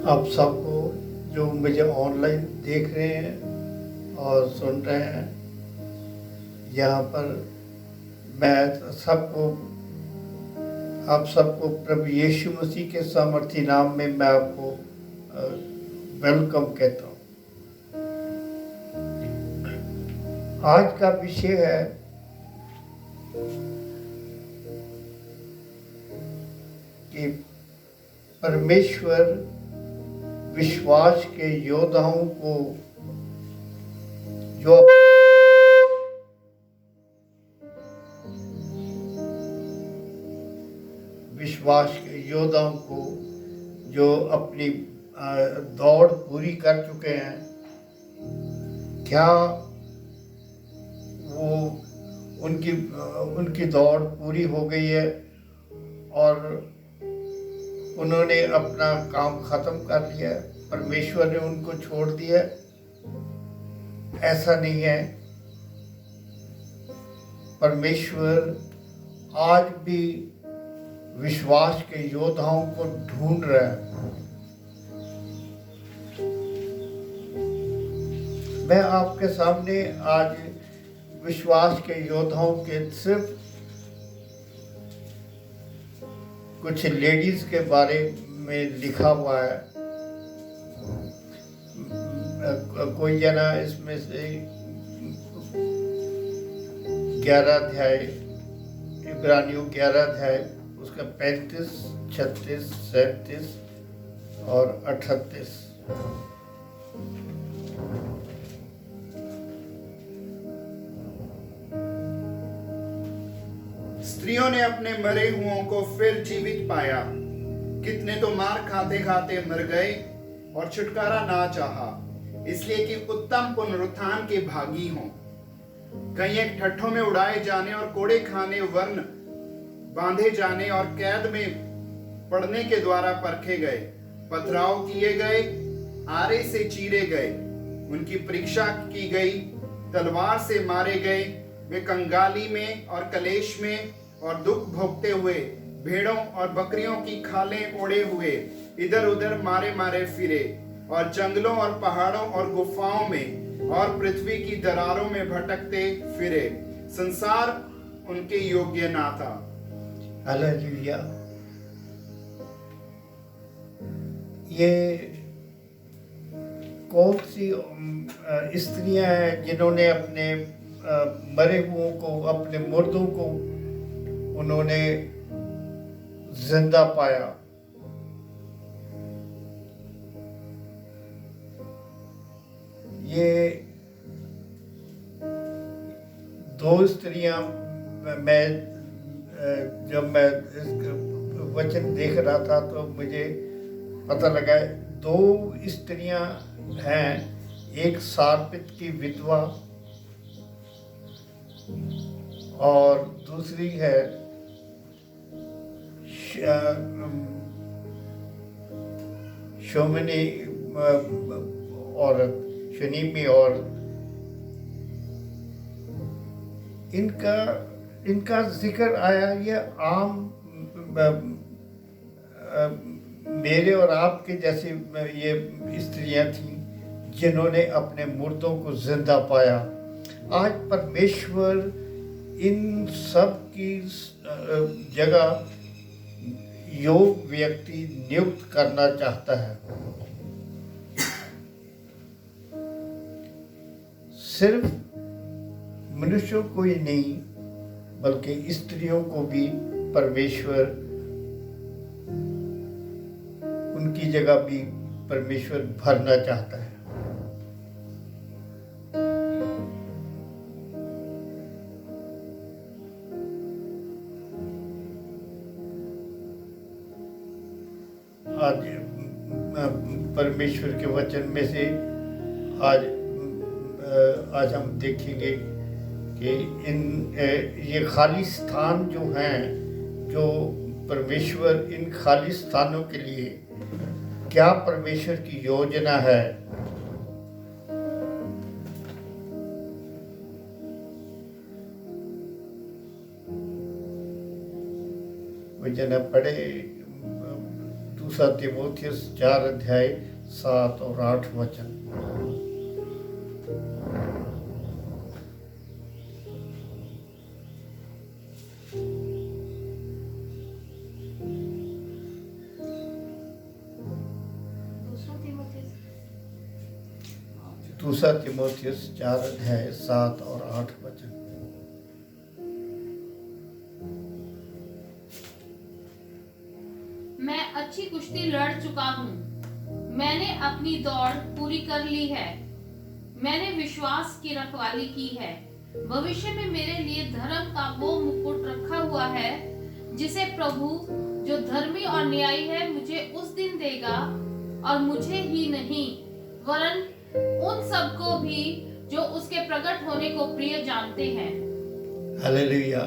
आप सबको जो मुझे ऑनलाइन देख रहे हैं और सुन रहे हैं, यहाँ पर मैं सबको आप सबको प्रभु यीशु मसीह के सामर्थी नाम में मैं आपको वेलकम कहता हूँ। आज का विषय है कि परमेश्वर विश्वास के योद्धाओं को जो अपनी दौड़ पूरी कर चुके हैं, क्या वो उनकी दौड़ पूरी हो गई है और उन्होंने अपना काम खत्म कर लिया, परमेश्वर ने उनको छोड़ दिया? ऐसा नहीं है। परमेश्वर आज भी विश्वास के योद्धाओं को ढूंढ रहा है। मैं आपके सामने आज विश्वास के योद्धाओं के सिर्फ कुछ लेडीज के बारे में लिखा हुआ है। कोई जना इसमें से 11 अध्याय, इब्रानियों 11 अध्याय, उसका 35, 36, 37 और 38। स्त्रियों ने अपने मरे हुओं को फिर जीवित पाया। कितने तो मार खाते खाते मर गए और छुटकारा ना चाहा, इसलिए कि उत्तम पुनरुत्थान के भागी हों। कहीं एक ठट्ठों में उड़ाए जाने और कोड़े खाने, वर्ण बांधे जाने और कैद में पड़ने के द्वारा परखे गए, पथराव किए गए, आरे से चीरे गए, उनकी परीक्षा की गई, तलवार से मारे गए। वे कंगाली में और कलेश में और दुख भोगते हुए, भेड़ों और बकरियों की खालें ओढ़े हुए इधर उधर मारे मारे फिरे, और जंगलों और पहाड़ों और गुफाओं में और पृथ्वी की दरारों में भटकते फिरे। संसार उनके योग्य ना था। हालेलुया। ये कौन सी स्त्रियां हैं जिन्होंने अपने मरे हुओं को, अपने मुर्दों को उन्होंने जिंदा पाया? ये 2 स्त्रियां, जब मैं इस वचन देख रहा था तो मुझे पता लगा 2 स्त्रियां हैं। एक सारपित की विधवा और दूसरी है शोमनी औरत, शनीमी औरत। इनका जिक्र आया। ये आम मेरे और आपके जैसे ये स्त्रियां थीं जिन्होंने अपने मुर्दों को जिंदा पाया। आज परमेश्वर इन सब की जगह योग व्यक्ति नियुक्त करना चाहता है। सिर्फ मनुष्यों को ही नहीं, बल्कि स्त्रियों को भी परमेश्वर, उनकी जगह भी परमेश्वर भरना चाहता है। आज परमेश्वर के वचन में से आज हम देखेंगे कि ये खाली स्थान जो हैं, जो परमेश्वर इन खाली स्थानों के लिए क्या परमेश्वर की योजना है। वो जना पढ़े दूसरा तीमुथियुस 4 अध्याय 7 और 8 वचन। दूसरा तीमुथियुस 4 अध्याय 7 और 8 वचन। मैं अच्छी कुश्ती लड़ चुका हूँ, मैंने अपनी दौड़ पूरी कर ली है, मैंने विश्वास की रखवाली की है। भविष्य में मेरे लिए धर्म का वो मुकुट रखा हुआ है जिसे प्रभु जो धर्मी और न्यायी है मुझे उस दिन देगा, और मुझे ही नहीं वरन उन सबको भी जो उसके प्रकट होने को प्रिय जानते हैं। हालेलुया।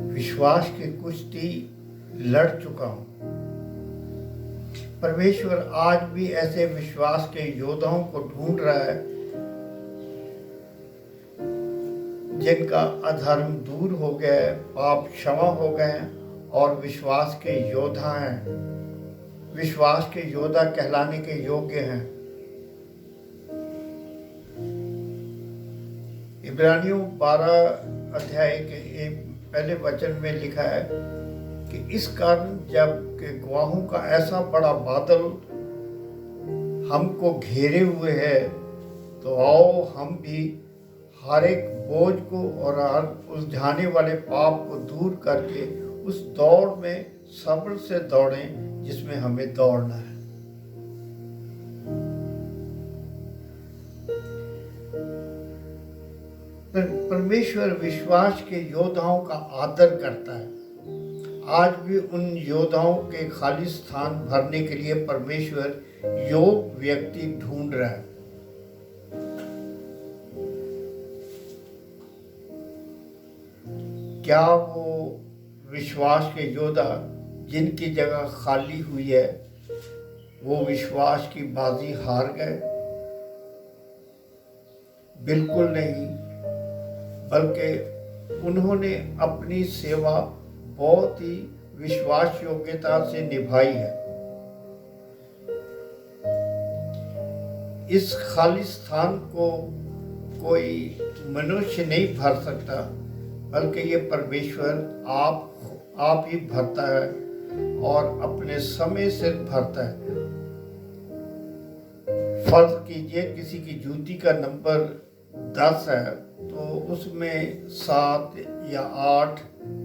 विश्वास की कुश्ती लड़ चुका हूं। परमेश्वर आज भी ऐसे विश्वास के योद्धाओं को ढूंढ रहा है जिनका अधर्म दूर हो गया है, पाप क्षमा हो गए हैं और विश्वास के योद्धा हैं, विश्वास के योद्धा कहलाने के योग्य हैं। इब्रानियों 12 अध्याय के पहले वचन में लिखा है कि इस कारण जब कि गवाहों का ऐसा बड़ा बादल हमको घेरे हुए है, तो आओ हम भी हर एक बोझ को और हर उलझाने वाले पाप को दूर करके उस दौड़ में सब्र से दौड़ें जिसमें हमें दौड़ना है। परमेश्वर विश्वास के योद्धाओं का आदर करता है। आज भी उन योद्धाओं के खाली स्थान भरने के लिए परमेश्वर योग्य व्यक्ति ढूंढ रहा है। क्या वो विश्वास के योद्धा जिनकी जगह खाली हुई है वो विश्वास की बाजी हार गए? बिल्कुल नहीं, बल्कि उन्होंने अपनी सेवा बहुत ही विश्वास योग्यता से निभाई है। इस खाली स्थान को कोई मनुष्य नहीं भर सकता, बल्कि ये परमेश्वर आप ही भरता है और अपने समय से भरता है। फर्ज कीजिए किसी की जूती का नंबर 10 है, तो उसमें 7 या 8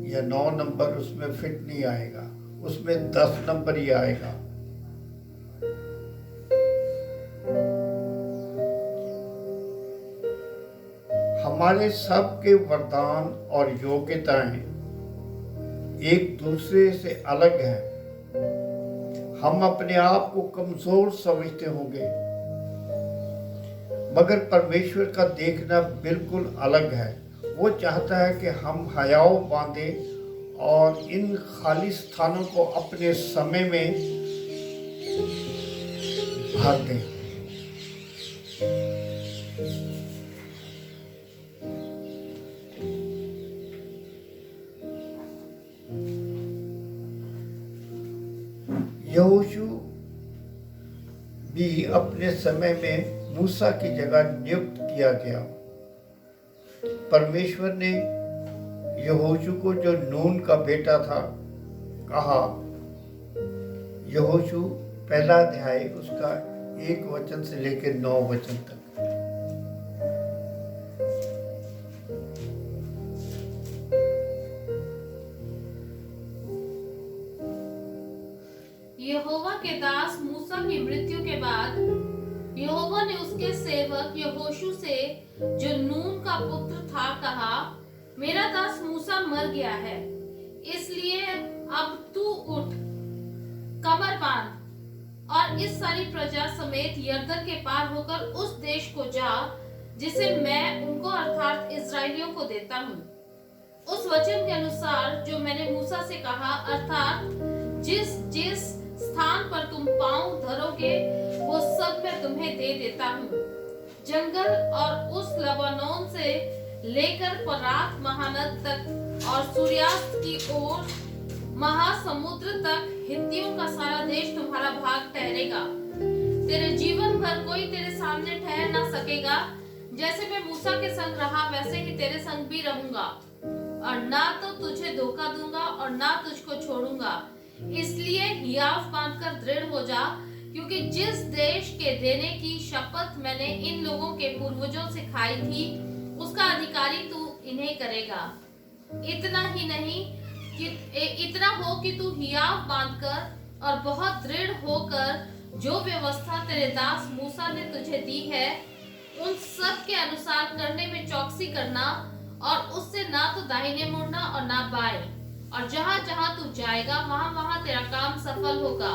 या 9 नंबर उसमें फिट नहीं आएगा, उसमें 10 नंबर ही आएगा। हमारे सब के वरदान और योग्यताएं एक दूसरे से अलग हैं। हम अपने आप को कमजोर समझते होंगे, मगर परमेश्वर का देखना बिल्कुल अलग है। वो चाहता है कि हम हयाव बांधें और इन खाली स्थानों को अपने समय में भर दें। यहोशू भी अपने समय में मूसा की जगह नियुक्त किया गया। परमेश्वर ने यहोशू को, जो नून का बेटा था, कहा। यहोशू 1 अध्याय उसका 1 वचन से लेकर 9 वचन तक। यहोवा के दास मूसा की मृत्यु के बाद यहोवा ने उसके सेवक यहोशू से, जो नून का पुत्र था, कहा, मेरा दास मूसा मर गया है, इसलिए अब तू उठ, कमर बांध और इस सारी प्रजा समेत यरदन के पार होकर उस देश को जा जिसे मैं उनको अर्थात इस्राएलियों को देता हूँ। उस वचन के अनुसार जो मैंने मूसा से कहा, अर्थात जिस जिस स्थान पर तुम पांव धरोगे वो सब मैं तुम्हें दे देता हूँ। जंगल और उस लबानोन से लेकर फरात महानद तक और सूर्यास्त की ओर महासमुद्र तक हित्तियों का सारा देश तुम्हारा भाग ठहरेगा। तेरे जीवन भर कोई तेरे सामने ठहर ना सकेगा। जैसे मैं मूसा के संग रहा वैसे ही तेरे संग भी रहूंगा, और ना तो तुझे धोखा दूंगा और ना तुझको छोड़ूंगा। इसलिए हियाव बांधकर दृढ़ हो जा, क्योंकि जिस देश के देने की शपथ मैंने इन लोगों के पूर्वजों से खाई थी, उसका अधिकारी तू इन्हें करेगा। इतना ही नहीं कि इतना हो कि तू हियाव बांधकर और बहुत दृढ़ होकर जो व्यवस्था तेरे दास मूसा ने तुझे दी है, उन सब के अनुसार करने में चौकसी करना, और उससे ना तो दाहिने मुड़ना और ना बाएं। और जहां जहां तू जाएगा वहां वहां तेरा काम सफल होगा।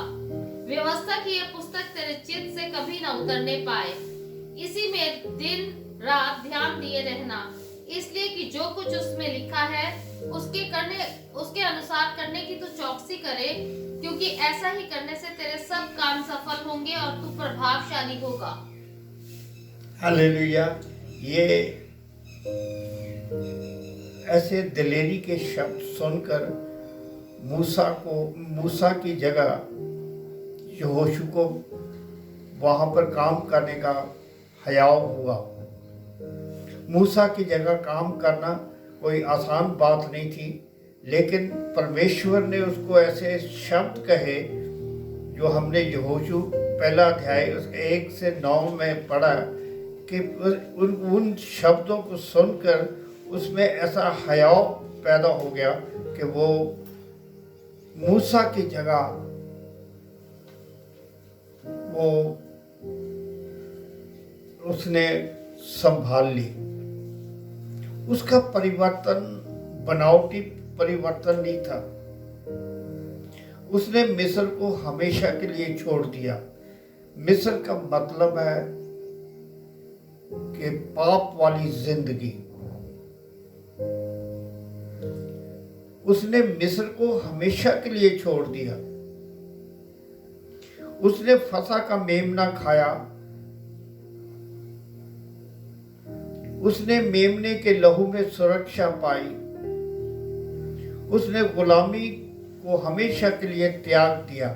व्यवस्था की यह पुस्तक तेरे चित्त से कभी ना उतरने पाए। इसी में दिन रात ध्यान दिए रहना, इसलिए कि जो कुछ उसमें लिखा है उसके अनुसार करने की तू चौकसी करे, क्योंकि ऐसा ही करने से तेरे सब काम सफल होंगे और तू प्रभावशाली होगा। हालेलुया। ये ऐसे दिलेरी के शब्द सुनकर मूसा की जगह यहोशू को वहाँ पर काम करने का हयाव हुआ। मूसा की जगह काम करना कोई आसान बात नहीं थी, लेकिन परमेश्वर ने उसको ऐसे शब्द कहे जो हमने यहोशू पहला अध्याय उसके 1 से 9 में पढ़ा कि उन शब्दों को सुनकर उसमें ऐसा हयाव पैदा हो गया कि वो मूसा की जगह वो उसने संभाल ली। उसका परिवर्तन बनावटी परिवर्तन नहीं था। उसने मिस्र को हमेशा के लिए छोड़ दिया। मिस्र का मतलब है कि पाप वाली जिंदगी। उसने मिस्र को हमेशा के लिए छोड़ दिया। उसने फसा का मेमना खाया। उसने मेमने के लहू में सुरक्षा पाई। उसने गुलामी को हमेशा के लिए त्याग दिया।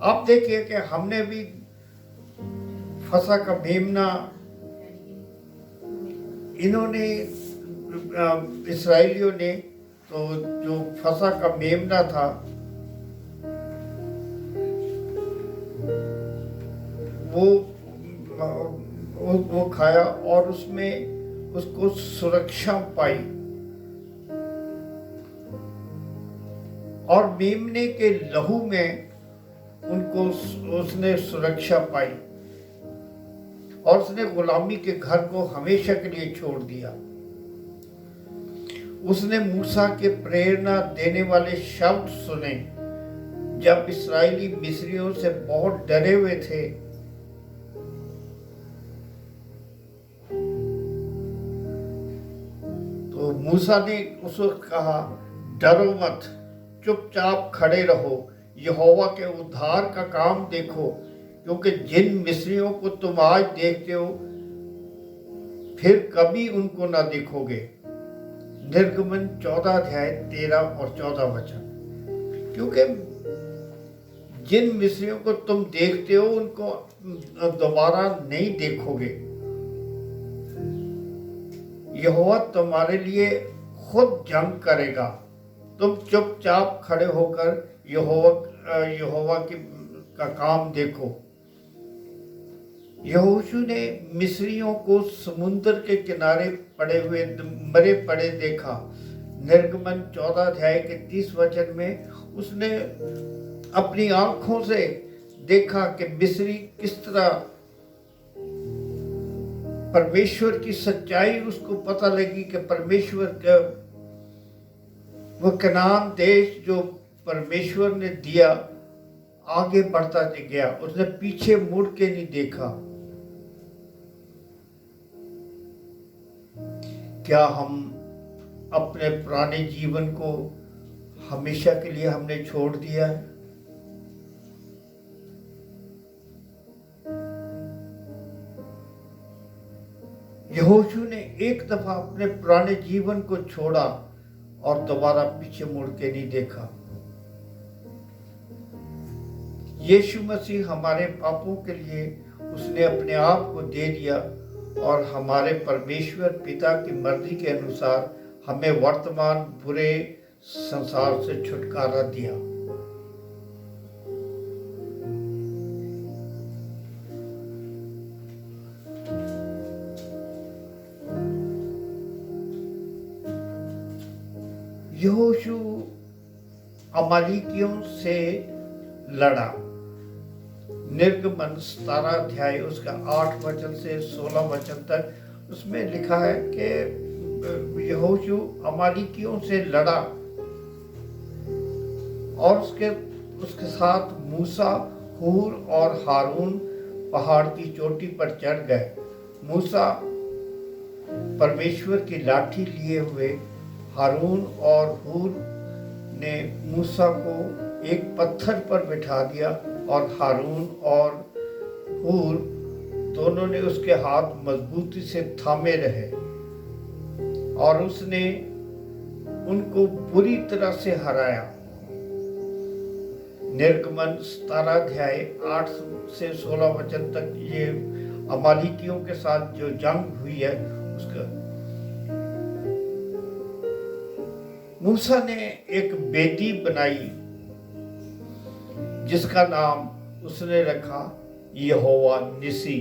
आप देखिए कि हमने भी फसा का मेमना, इन्होंने इस्राएलियों ने तो जो फसा का मेमना था वो खाया और उसमें उसको सुरक्षा पाई। और मेमने के लहू में उनको उसने सुरक्षा पाई, और उसने गुलामी के घर को हमेशा के लिए छोड़ दिया। उसने मूसा के प्रेरणा देने वाले शब्द सुने जब इस्राएली मिस्रियों से बहुत डरे हुए थे। तो मूसा ने उसको कहा, डरो मत, चुपचाप खड़े रहो, यहोवा के उद्धार का काम देखो, क्योंकि जिन मिस्रियों को तुम आज देखते हो फिर कभी उनको ना देखोगे। निर्गमन 14 अध्याय 13 और 14 वचन। क्योंकि जिन मिस्रियों को तुम देखते हो उनको दोबारा नहीं देखोगे। यहोवा तुम्हारे लिए खुद जंग करेगा। तुम चुपचाप खड़े होकर यहोवा का काम देखो। यहोशू ने मिस्रियों को समुद्र के किनारे पड़े हुए मरे पड़े देखा। निर्गमन 14 अध्याय के 30 वचन में उसने अपनी आंखों से देखा कि मिस्री किस तरह, परमेश्वर की सच्चाई उसको पता लगी कि परमेश्वर का वो कनान देश जो परमेश्वर ने दिया आगे बढ़ता गया। उसने पीछे मुड़ के नहीं देखा। क्या हम अपने पुराने जीवन को हमेशा के लिए हमने छोड़ दिया है? यहोशू ने एक दफा अपने पुराने जीवन को छोड़ा और दोबारा पीछे मुड़ के नहीं देखा। यीशु मसीह हमारे पापों के लिए उसने अपने आप को दे दिया और हमारे परमेश्वर पिता की मर्जी के अनुसार हमें वर्तमान बुरे संसार से छुटकारा दिया। यहोशू अमालेकियों से लड़ा। निर्गमन 17 अध्याय उसका 8 वचन से 16 वचन तक उसमें लिखा है कि यहोशू अमालेकियों से लड़ा और उसके साथ मूसा, हूर और हारून पहाड़ की चोटी पर चढ़ गए। मूसा परमेश्वर की लाठी लिए हुए, हारून और हूर ने मूसा को एक पत्थर पर बिठा दिया और हारून और हूर दोनों ने उसके हाथ मजबूती से थामे रहे और उसने उनको बुरी तरह से हराया। निर्गमन 17 अध्याय 8 से 16 वचन तक ये अमालेकियों के साथ जो जंग हुई है उसका। मूसा ने एक बेदी बनाई जिसका नाम उसने रखा यहोवा निसी।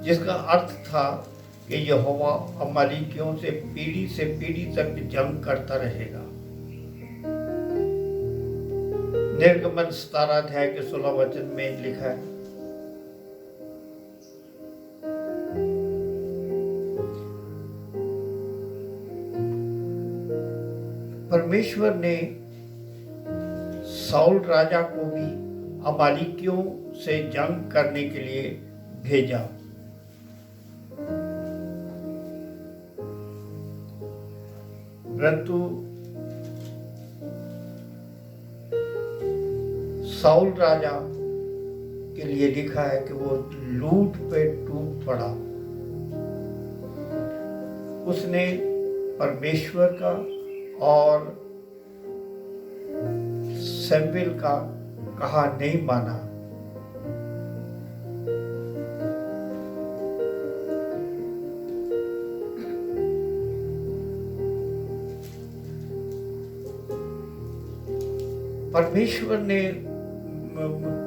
जिसका अर्थ था कि यहोवा अमालेकियों से पीढ़ी तक जंग करता रहेगा। निर्गमन 17 अध्याय के 16 वचन में लिखा है, परमेश्वर ने साउल राजा को भी अमालेकियों से जंग करने के लिए भेजा। परंतु साउल राजा के लिए लिखा है कि वो लूट पे टूट पड़ा। उसने परमेश्वर का और शमूएल का कहा नहीं माना।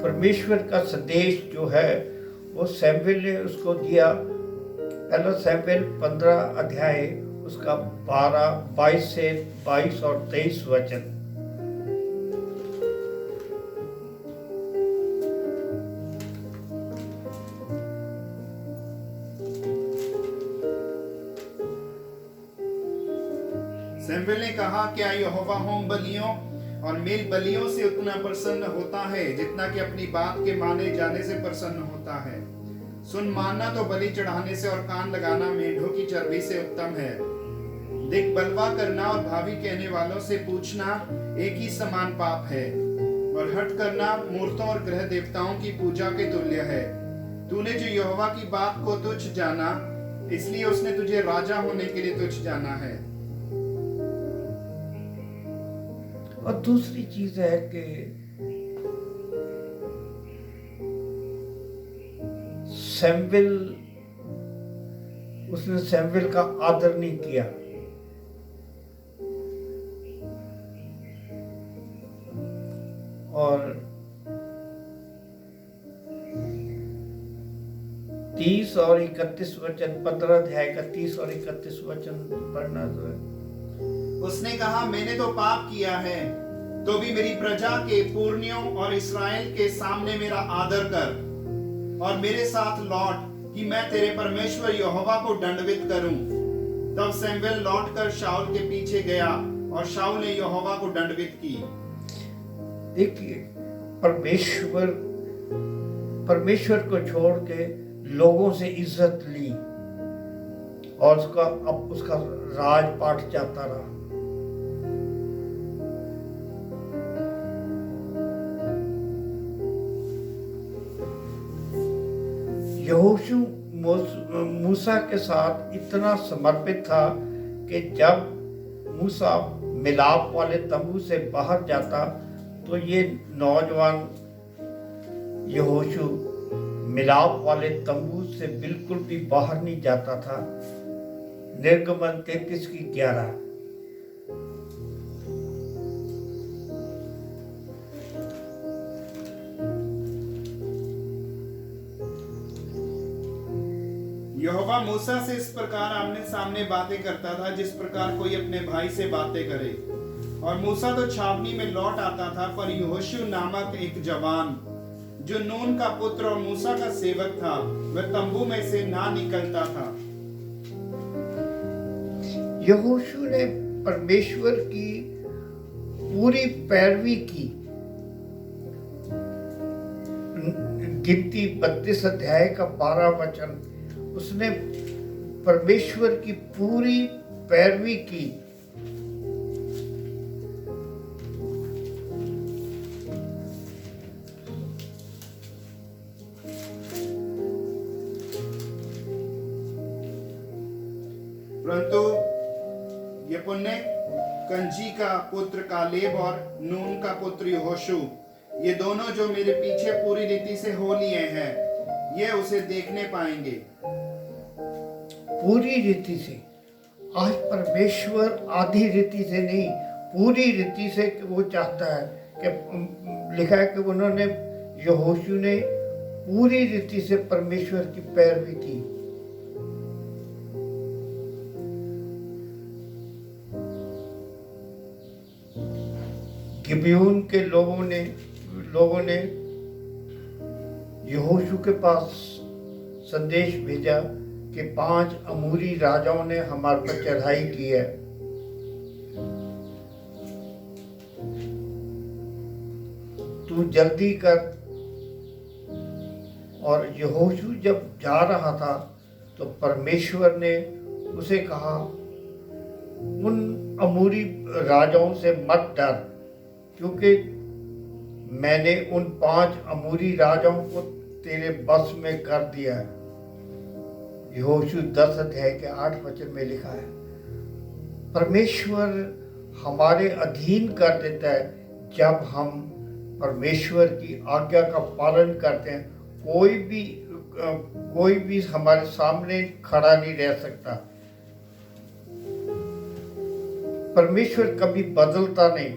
परमेश्वर का संदेश जो है वो शमूएल ने उसको दिया। पहला शमूएल 15 अध्याय उसका 22 से 22 और 23 वचन। शमूएल ने कहा, क्या यहोवा होम बलियों और मेल बलियों से उतना प्रसन्न होता है जितना कि अपनी बात के माने जाने से प्रसन्न होता है? सुन, मानना तो बलि चढ़ाने से और कान लगाना मेढ़ों की चर्बी से उत्तम है। देख, बलवा करना और भावी कहने वालों से पूछना एक ही समान पाप है, और हठ करना मूर्तों और ग्रह देवताओं की पूजा के तुल्य है। तूने जो यहोवा की बात को तुच्छ जाना, इसलिए उसने तुझे राजा होने के लिए तुच्छ जाना है। और दूसरी चीज है कि उसने शमूएल का आदर नहीं किया। और 30 और 31 वचन, 15 अध्याय का 30 और 31 वचन पढ़ना जो है। उसने कहा, मैंने तो पाप किया है, तो भी मेरी प्रजा के पुरनियों और इस्राएल के सामने मेरा आदर कर और मेरे साथ लौट कि मैं तेरे परमेश्वर यहोवा को दंडवत करूं। तब शमूएल लौटकर शाऊल के पीछे गया और शाऊल ने यहोवा को दंडवत की। देखिए, परमेश्वर को छोड़ के लोगों से इज्जत ली और उसका राजपाट जाता रहा। यहोशू मूसा के साथ इतना समर्पित था कि जब मूसा मिलाप वाले तंबू से बाहर जाता तो ये नौजवान यहोशू मिलाप वाले तंबू से बिल्कुल भी बाहर नहीं जाता था। निर्गमन 33:11। यहोवा मूसा से इस प्रकार आमने सामने बातें करता था जिस प्रकार कोई अपने भाई से बातें करे। और मूसा तो छावनी में लौट आता था, पर यहोशू नामक एक जवान जो नून का पुत्र और मूसा का सेवक था, वह तंबू में से ना निकलता था। यहोशू ने परमेश्वर की पूरी पैरवी की। गिनती 32 अध्याय का 12 वचन, उसने परमेश्वर की पूरी पैरवी की। परंतु यपुन्ने, कंजी का पुत्र कालेब और नून का पुत्र यहोशू, ये दोनों जो मेरे पीछे पूरी रीति से हो लिए हैं, ये उसे देखने पाएंगे। पूरी रीति से। आज परमेश्वर आधी रीति से नहीं, पूरी रीति से वो चाहता है कि लिखा है कि उन्होंने, यहोशू ने पूरी रीति से परमेश्वर की पैरवी की। गिबयून के लोगों ने यहोशू के पास संदेश भेजा कि 5 अमूरी राजाओं ने हमारे पर चढ़ाई की है। तू जल्दी कर। और यहोशू जब जा रहा था तो परमेश्वर ने उसे कहा, उन अमूरी राजाओं से मत डर, क्योंकि मैंने उन 5 अमूरी राजाओं को तेरे बस में कर दिया है। यहोशू 10 अध्याय के 8 वचन में लिखा है। परमेश्वर हमारे अधीन कर देता है जब हम परमेश्वर की आज्ञा का पालन करते हैं। कोई भी हमारे सामने खड़ा नहीं रह सकता। परमेश्वर कभी बदलता नहीं।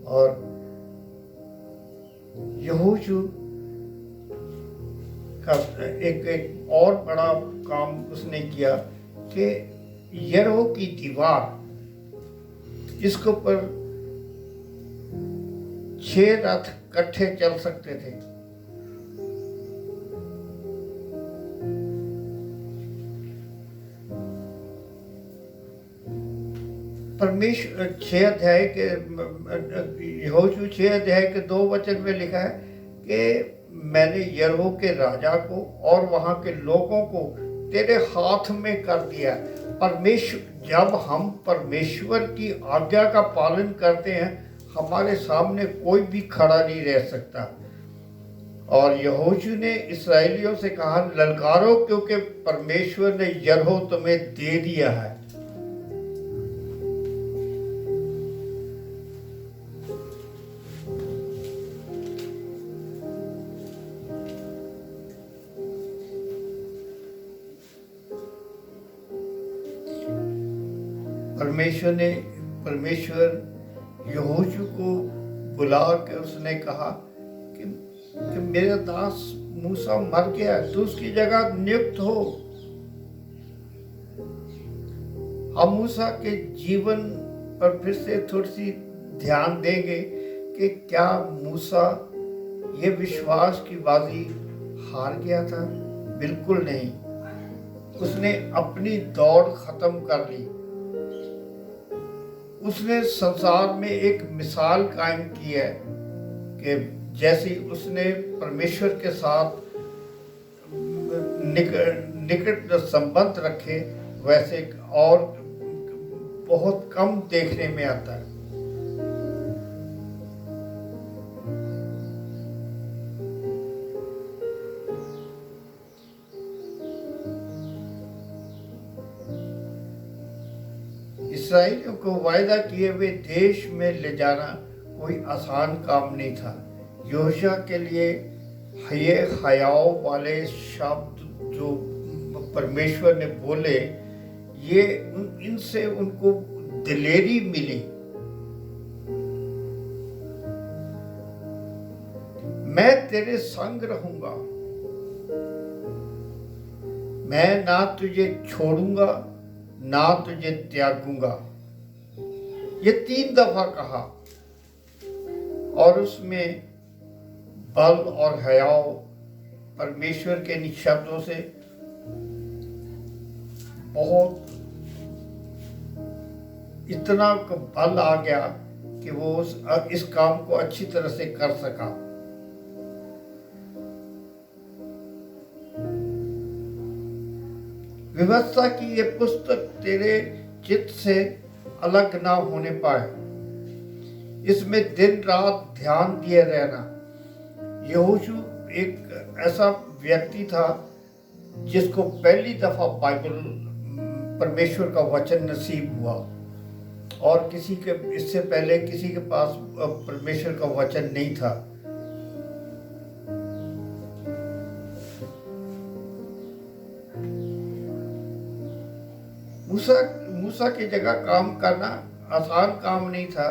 और यहोशू का एक और बड़ा काम उसने किया कि यरीहो की दीवार, जिसके ऊपर 6 रथ इकट्ठे चल सकते थे, परमेश्वर 6 अध्याय के यहोशू 6 अध्याय के 2 वचन में लिखा है कि मैंने यरीहो के राजा को और वहां के लोगों को तेरे हाथ में कर दिया। जब हम परमेश्वर की आज्ञा का पालन करते हैं, हमारे सामने कोई भी खड़ा नहीं रह सकता। और यहोशू ने इस्राएलियों से कहा, ललकारो, क्योंकि परमेश्वर ने यरीहो तुम्हें दे दिया है। परमेश्वर यहोशू को बुला के उसने कहा कि मेरा दास मूसा मर गया, तो उसकी जगह नियुक्त हो। हम मूसा के जीवन पर फिर से थोड़ी सी ध्यान देंगे कि क्या मूसा ये विश्वास की बाजी हार गया था? बिल्कुल नहीं। उसने अपनी दौड़ खत्म कर ली। उसने संसार में एक मिसाल कायम की है कि जैसे उसने परमेश्वर के साथ निकट संबंध रखे, वैसे और बहुत कम देखने में आता है। इसराइलियों को वायदा किए हुए देश में ले जाना कोई आसान काम नहीं था। योशिया के लिए ये हयाओ वाले शब्द जो परमेश्वर ने बोले, ये इनसे उनको दिलेरी मिली। मैं तेरे संग रहूंगा, मैं ना तुझे छोड़ूंगा ना तुझे त्यागूंगा। ये 3 दफा कहा और उसमें बल और हयाव परमेश्वर के इन शब्दों से बहुत इतना बल आ गया कि वो इस काम को अच्छी तरह से कर सका। व्यवस्था की ये पुस्तक तेरे चित्त से अलग ना होने पाए, इसमें दिन रात ध्यान दिए रहना। यहोशू एक ऐसा व्यक्ति था जिसको पहली दफा बाइबल परमेश्वर का वचन नसीब हुआ और किसी के इससे पहले किसी के पास परमेश्वर का वचन नहीं था। मूसा की जगह काम करना आसान काम नहीं था।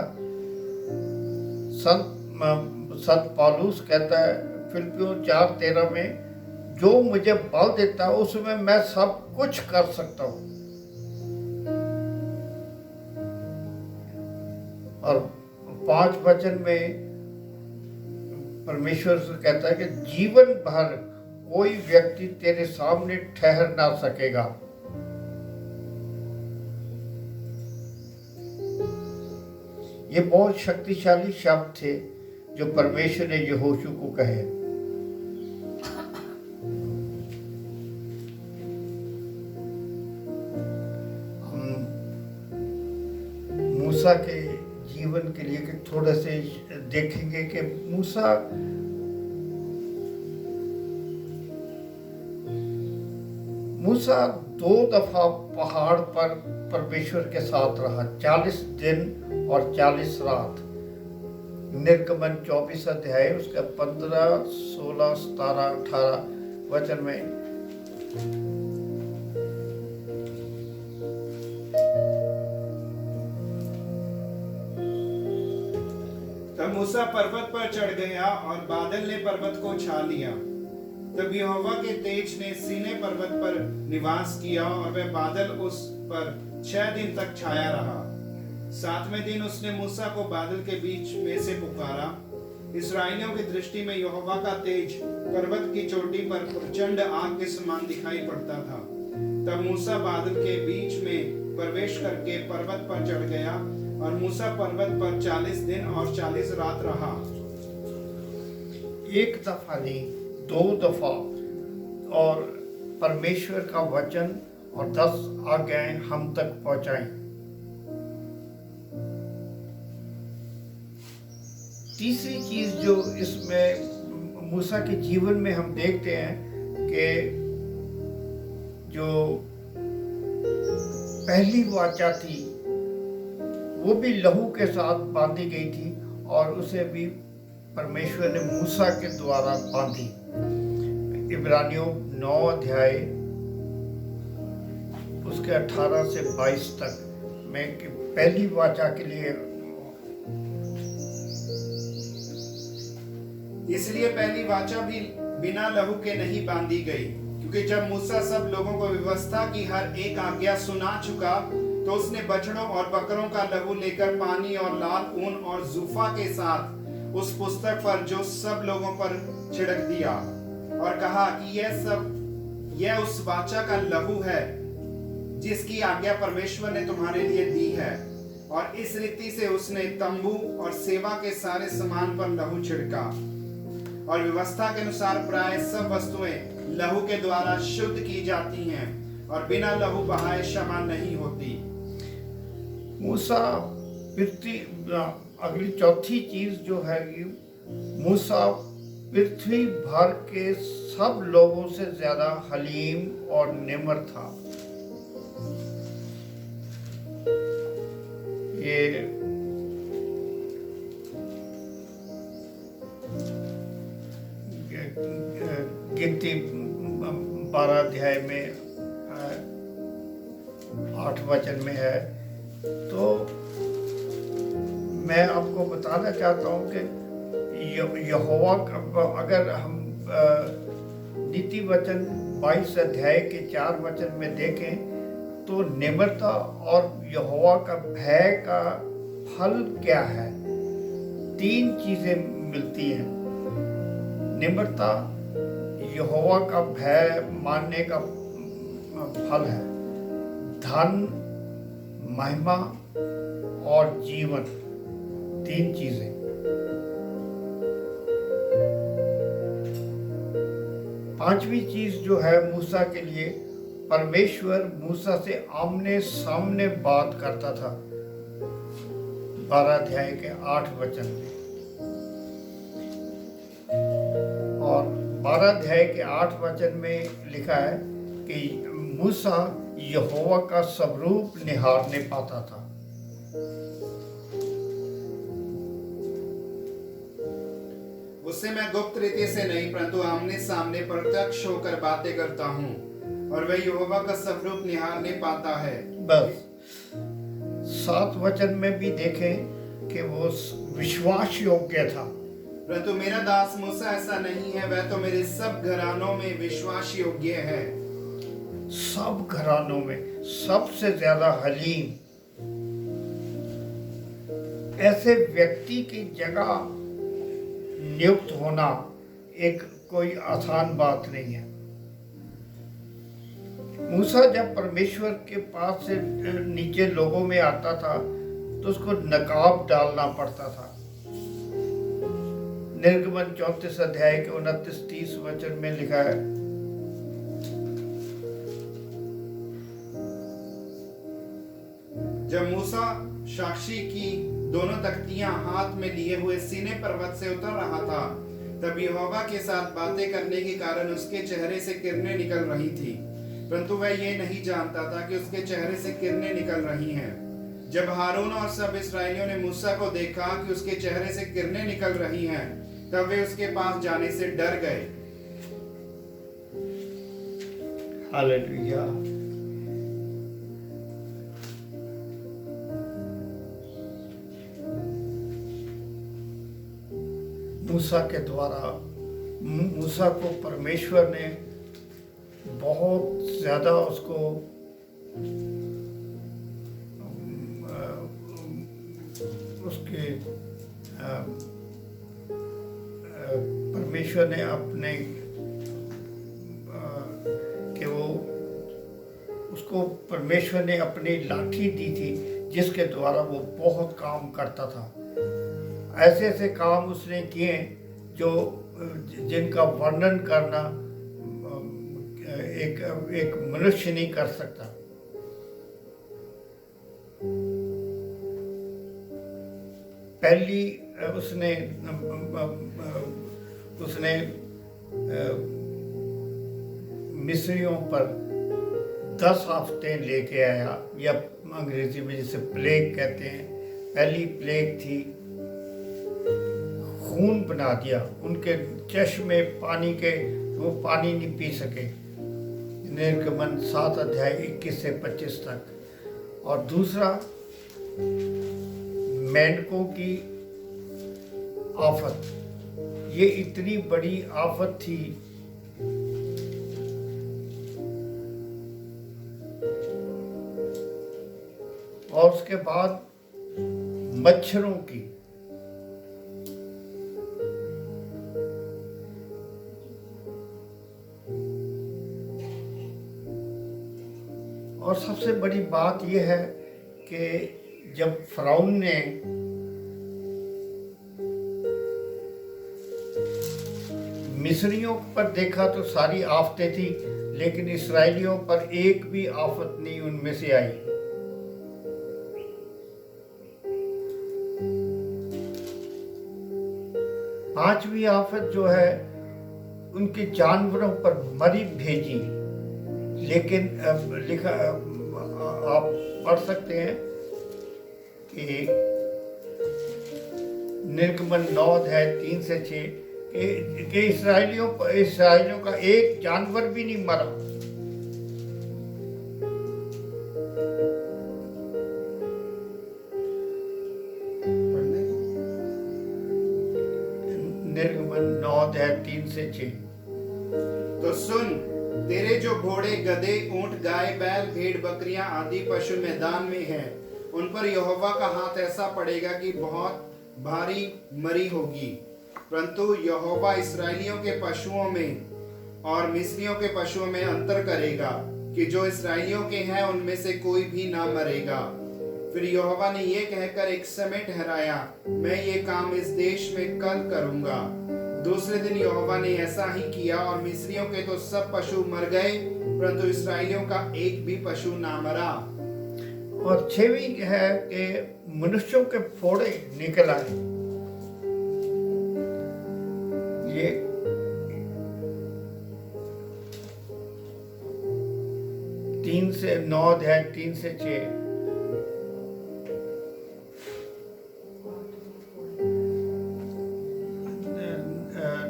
संत पौलुस कहता है फिलिप्पियों 4:13 में, जो मुझे बल देता है उसमें मैं सब कुछ कर सकता हूँ। और 5 वचन में परमेश्वर से कहता है कि जीवन भर कोई व्यक्ति तेरे सामने ठहर ना सकेगा। ये बहुत शक्तिशाली शब्द थे जो परमेश्वर ने यहोशू को कहे। हम मूसा के जीवन के लिए थोड़े से देखेंगे कि मूसा 2 दफा पहाड़ पर परमेश्वर के साथ रहा, 40 दिन और 40 रात। निर्गमन 24 अध्याय उसका 15, 16, 17, 18 वचन में तब मूसा पर्वत पर चढ़ गया और बादल ने पर्वत को छा लिया। तब यहोवा के तेज ने सीने पर्वत पर निवास किया और वह बादल उस पर 6 दिन तक छाया रहा। 7वें दिन उसने मूसा को बादल के बीच में से पुकारा। इस्राएलियों की दृष्टि में यहोवा का तेज पर्वत की चोटी पर प्रचंड आग के समान दिखाई पड़ता था। तब मूसा बादल के बीच में प्रवेश करके पर्वत पर चढ़ गया और मूसा पर्वत पर 40 दिन और 40 रात रहा। 1 दफा नहीं, 2 दफा, और परमेश्वर का वचन और 10 आज्ञाएं हम तक पहुंचाई। तीसरी चीज जो इसमें मूसा के जीवन में हम देखते हैं कि जो पहली वाचा थी वो भी लहू के साथ बांधी गई थी और उसे भी परमेश्वर ने मूसा के द्वारा बांधी। इब्रानियों 9 अध्याय उसके 18 से 22 तक में पहली वाचा के लिए, इसलिए पहली वाचा भी बिना लहू के नहीं बांधी गई, क्योंकि जब मूसा सब लोगों को व्यवस्था की हर एक आज्ञा सुना चुका तो उसने बछड़ों और बकरों का लहू लेकर पानी और लाल ऊन और जूफा के साथ उस पुस्तक पर जो सब लोगों पर छिड़क दिया और कहा कि यह उस वाचा का लहू है जिसकी आज्ञा परमेश्वर ने तुम्हारे लिए दी है। और इस रीति से उसने तंबू और सेवा के सारे सामान पर लहू छिड़का। और व्यवस्था के अनुसार प्राय सब वस्तुएं लहू के द्वारा शुद्ध की जाती हैं और बिना लहू बहाए क्षमा नहीं होती। मूसा पृथ्वी, अगली चौथी चीज जो है मूसा पृथ्वी भर के सब लोगों से ज्यादा हलीम और निम्र था। ये गिनती 12 अध्याय में 8 वचन में है। तो मैं आपको बताना चाहता हूँ कि यहोवा अगर हम नीति वचन 22 अध्याय के 4 वचन में देखें तो निम्रता और यहोवा का भय का फल क्या है। 3 चीजें मिलती हैं। निम्रता यहोवा का भय मानने का फल है। धन, महिमा और जीवन, 3 चीजें। पांचवी चीज जो है मूसा के लिए, परमेश्वर मूसा से आमने सामने बात करता था 12 अध्याय के 8 वचन में। और 12 अध्याय के 8 वचन में लिखा है कि मूसा यहोवा का स्वरूप निहारने पाता था। उससे मैं गुप्त रीति से नहीं परंतु आमने सामने प्रत्यक्ष होकर बातें करता हूँ, और वह यहोवा का स्वरूप निहारने पाता है। बस 7 वचन में भी देखें कि वो विश्वास योग्य था। परंतु मेरा दास मूसा ऐसा नहीं है, वह तो मेरे सब घरानों में विश्वास योग्य है। सब घरानों में सबसे ज्यादा हलीम। ऐसे व्यक्ति की जगह नियुक्त होना एक कोई आसान बात नहीं है। मूसा जब परमेश्वर के पास से नीचे लोगों में आता था तो उसको नकाब डालना पड़ता था। निर्गमन 34 अध्याय के 29-30 वचन में लिखा है, जब मूसा साक्षी की दोनों तख्तियां हाथ में लिए हुए सीने पर्वत से उतर रहा था, तब यहोवा के साथ बातें करने के कारण उसके चेहरे से किरणें निकल रही थी, परंतु वह ये नहीं जानता था कि उसके चेहरे से किरणें निकल रही हैं। जब हारून और सब इस्राएलियों ने मूसा को देखा कि उसके चेहरे से किरणें निकल रही हैं, तब वे उसके पास जाने से डर गए। हालेलुया। मूसा के द्वारा मूसा को परमेश्वर ने बहुत ज्यादा उसको उसके परमेश्वर ने अपने कि वो उसको परमेश्वर ने अपनी लाठी दी थी जिसके द्वारा वो बहुत काम करता था। ऐसे ऐसे काम उसने किए जो जिनका वर्णन करना एक मनुष्य नहीं कर सकता। पहली उसने मिस्रियों पर 10 आफतें लेके आया, या अंग्रेजी में जिसे प्लेग कहते हैं। पहली प्लेग थी खून बना दिया, उनके चश्मे पानी के वो पानी नहीं पी सके। निर्गमन 7 अध्याय 21 से 25 तक। और दूसरा मेंढकों की आफत। ये इतनी बड़ी आफत थी और उसके बाद मच्छरों की। और सबसे बड़ी बात यह है कि जब फिरौन ने मिस्रियों पर देखा तो सारी आफतें थी, लेकिन इस्राएलियों पर एक भी आफत नहीं उनमें से आई। पांचवी आफत जो है उनके जानवरों पर मरी भेजी। लेकिन लिखा आप पढ़ सकते हैं कि निर्गमन 9 अध्याय 3 से 6 कि इसराइलियों का एक जानवर भी नहीं मरा। निर्गमन 9 अध्याय 3 से 6। तो सुन, तेरे जो घोड़े, गधे, ऊंट, गाय, बैल, भेड़, बकरियां आदि पशु मैदान में हैं, उन पर यहोवा का हाथ ऐसा पड़ेगा कि बहुत भारी मरी होगी। परंतु यहोवा इस्राएलियों के पशुओं में और मिस्रियों के पशुओं में अंतर करेगा कि जो इस्राएलियों के हैं उनमें से कोई भी ना मरेगा। फिर यहोवा ने ये कहकर एक समय ठहराया, मैं ये काम इस देश में कल करूंगा। दूसरे दिन यहोवा ने ऐसा ही किया और मिस्रियों के तो सब पशु मर गए, परंतु इस्राएलियों का एक भी पशु ना मरा। और 6वीं है कि मनुष्यों के फोड़े निकल आए। ये 3 से 9 अध्याय 3 से 6।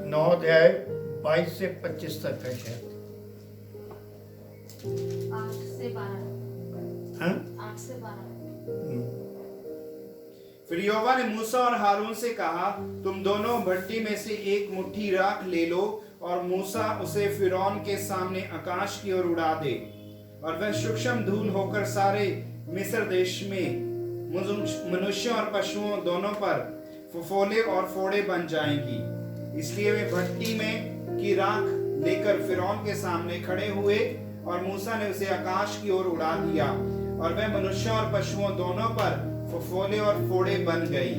9 अध्याय 22 से 25 तक है शायद। 8 से 12। हाँ? 8 से 12। फिर यहोवा ने मूसा और हारून से कहा, तुम दोनों भट्टी में से एक मुट्ठी राख ले लो और मूसा उसे फिरौन के सामने आकाश की ओर उड़ा दे, और वह सूक्ष्म धूल होकर सारे मिस्र देश में मनुष्यों और पशुओं दोनों पर फफोले और फोड़े बन जाएंगी। इसलिए वे भट्टी में की राख लेकर फिरौन के सामने खड़े हुए, और मूसा ने उसे आकाश की ओर उड़ा दिया, और वह मनुष्यों और पशुओं दोनों पर फफोले और फोड़े बन गई।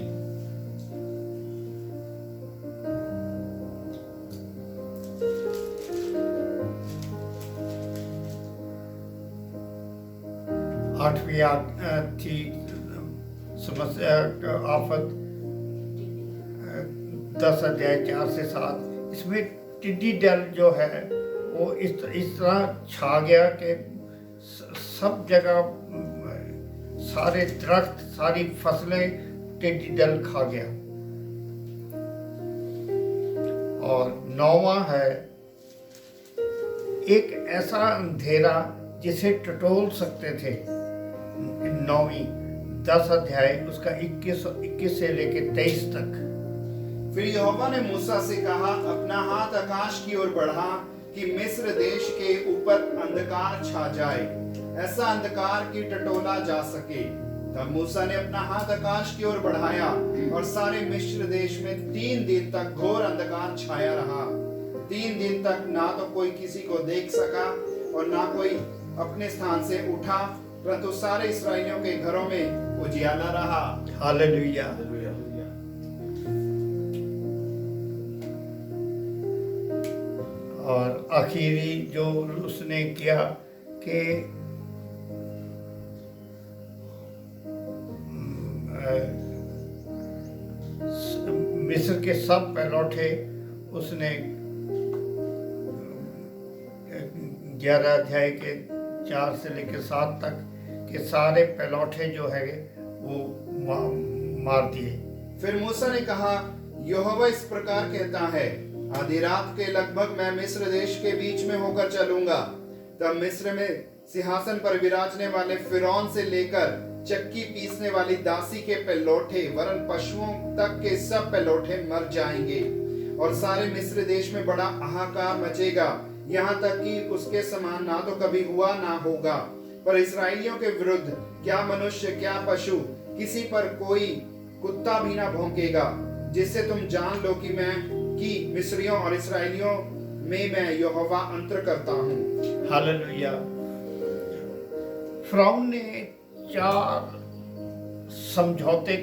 आठवीं थी समस्या आफत 10 अध्याय 4 से 7। इसमें टिड्डी दल जो है वो इस तरह छा गया कि सब जगह सारे दरख्त, सारी फसलें टिड्डी दल खा गया। और 9वां है एक ऐसा अंधेरा जिसे टटोल सकते थे। 9वीं 10 अध्याय उसका 21 से लेके 23 तक। फिर यहोवा ने मूसा से कहा, अपना हाथ आकाश की ओर बढ़ा कि मिस्र देश के ऊपर अंधकार छा जाए, ऐसा अंधकार की टटोला जा सके। तब मूसा ने अपना हाथ आकाश की ओर बढ़ाया और सारे मिस्र देश में 3 दिन तक घोर अंधकार छाया रहा। 3 दिन तक ना तो कोई किसी को देख सका और ना कोई अपने स्थान से उठा, परंतु सारे इस्राएलियों के घरों में उजियाला रहा। हालेलुया। और आखिरी जो उसने किया कि मिस्र के सब पहलौठे उसने 11 अध्याय के 4 से लेकर 7 तक के सारे पहलौठे जो है वो मार दिए। फिर मूसा ने कहा, यहोवा इस प्रकार कहता है, आधी रात के लगभग मैं मिस्र देश के बीच में होकर चलूंगा। तब मिस्र में सिंहासन पर विराजने वाले फिरौन से लेकर चक्की पीसने वाली दासी के पहलौठे वरन पशुओं तक के सब पहलौठे मर जाएंगे, और सारे मिस्र देश में बड़ा हाहाकार मचेगा, यहाँ तक कि उसके समान ना तो कभी हुआ ना होगा। पर इस्राएलियों के विरुद्ध क्या मनुष्य क्या पशु, किसी पर कोई कुत्ता भी ना भौंकेगा, जिससे तुम जान लो कि मिस्रियों और इस्राएलियों में मैं यहोवा अंतर करता हूँ। हालेलुया। फिरौन ने 4 समझौते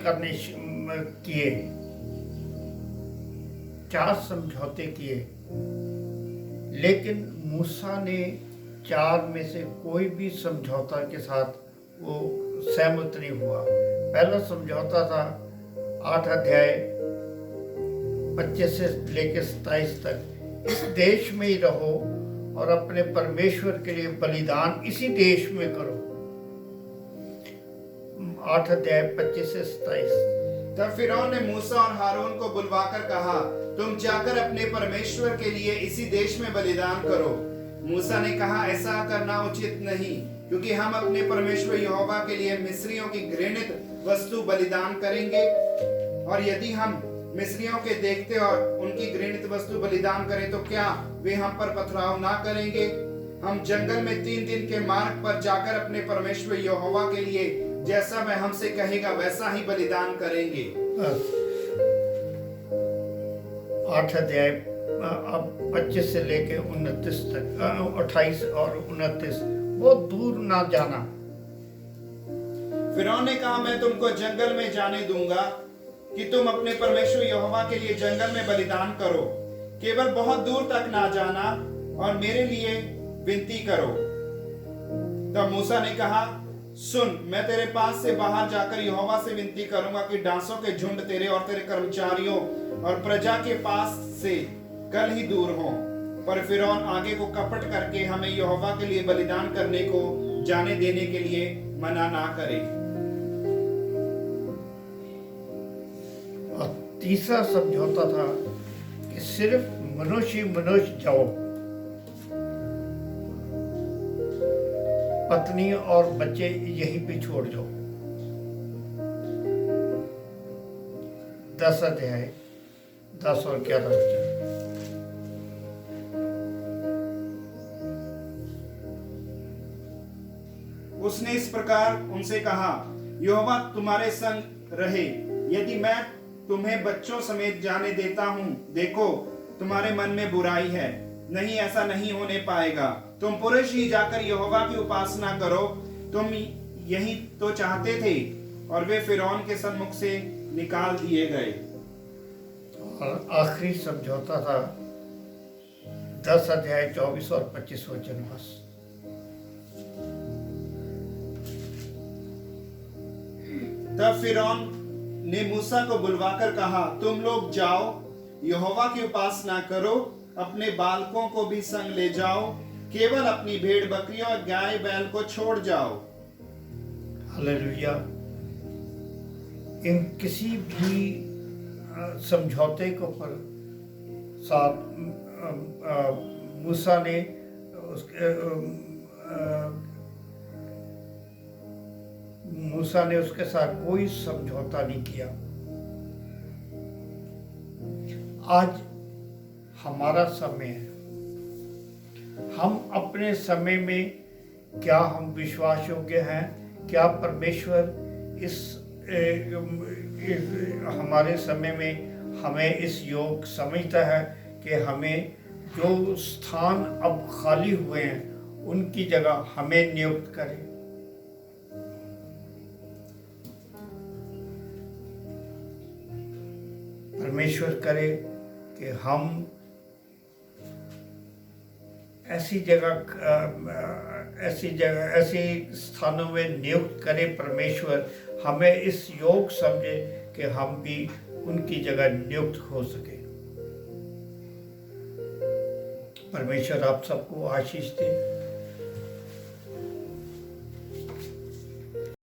किए, 4 समझौते किए, लेकिन मूसा ने 4 में से कोई भी समझौता के साथ वो सहमत नहीं हुआ। पहला समझौता था 8 अध्याय 25 से लेकर 27 तक, इस देश में ही रहो और अपने परमेश्वर के लिए बलिदान इसी देश में करो। 8 अध्याय 25 से 27। तब फिरौन ने मूसा और हारून को बुलवाकर कहा, तुम जाकर अपने परमेश्वर के लिए इसी देश में बलिदान करो। मूसा ने कहा, ऐसा करना उचित नहीं, क्योंकि हम अपने परमेश्वर यहोवा के लिए मिस्रियों की घृणित वस्तु बलिदान करेंगे। और यदि हम मिस्रियों के देखते और उनकी घृणित वस्तु बलिदान करें तो क्या वे हम पर पथराव ना करेंगे? हम जंगल में 3 दिन के मार्ग पर जाकर अपने परमेश्वर यहोवा के लिए जैसा वह हमसे कहेगा वैसा ही बलिदान करेंगे। 8 अध्याय अब 25 से लेके 29 तक, 28 और 29। बहुत दूर ना जाना। फिरौन ने कहा, मैं तुमको जंगल में जाने दूंगा कि तुम अपने परमेश्वर यहोवा के लिए जंगल में बलिदान करो। केवल बहुत दूर तक ना जाना और मेरे लिए विनती करो। तब मूसा ने कहा, सुन, मैं तेरे पास से बाहर जाकर यहोवा से विनती करूंगा कि डांसों के झुंड तेरे और तेरे कर्मचारियों और प्रजा के पास से कल ही दूर हों। पर फिरौन आगे को कपट करके हमें यहोवा के लिए बलिदान करने को जाने देने के लिए मना ना करे। और तीसरा समझौता था कि सिर्फ मनुष्य जाओ, पत्नी और बच्चे यहीं पे छोड़ जाओ। 10 अध्याय 10 और 11 वचन। उसने इस प्रकार उनसे कहा, यहोवा तुम्हारे संग रहे, यदि मैं तुम्हें बच्चों समेत जाने देता हूं। देखो, तुम्हारे मन में बुराई है, नहीं, ऐसा नहीं होने पाएगा। तुम पुरुष ही जाकर यहोवा की उपासना करो। तुम यही तो चाहते थे। और वे फिरौन के सम्मुख से निकाल दिए गए। और आखिरी समझौता था 10 अध्याय 24 और 25 वचन। बस तब फिरौन ने मूसा को बुलवाकर कहा, तुम लोग जाओ, यहोवा की उपासना करो, अपने बालकों को भी संग ले जाओ, केवल अपनी भेड़ बकरियों और गाय बैल को छोड़ जाओ। हालेलुया। इन किसी भी समझौते को पर साथ मूसा ने उसके साथ कोई समझौता नहीं किया। आज हमारा समय है। हम अपने समय में क्या हम विश्वास योग्य हैं? क्या परमेश्वर हमारे समय में हमें इस योग समझता है कि हमें जो स्थान अब खाली हुए हैं उनकी जगह हमें नियुक्त करें? परमेश्वर करे कि हम ऐसी स्थानों में नियुक्त करें। परमेश्वर हमें इस योग समझे कि हम भी उनकी जगह नियुक्त हो सके। परमेश्वर आप सबको आशीष दे।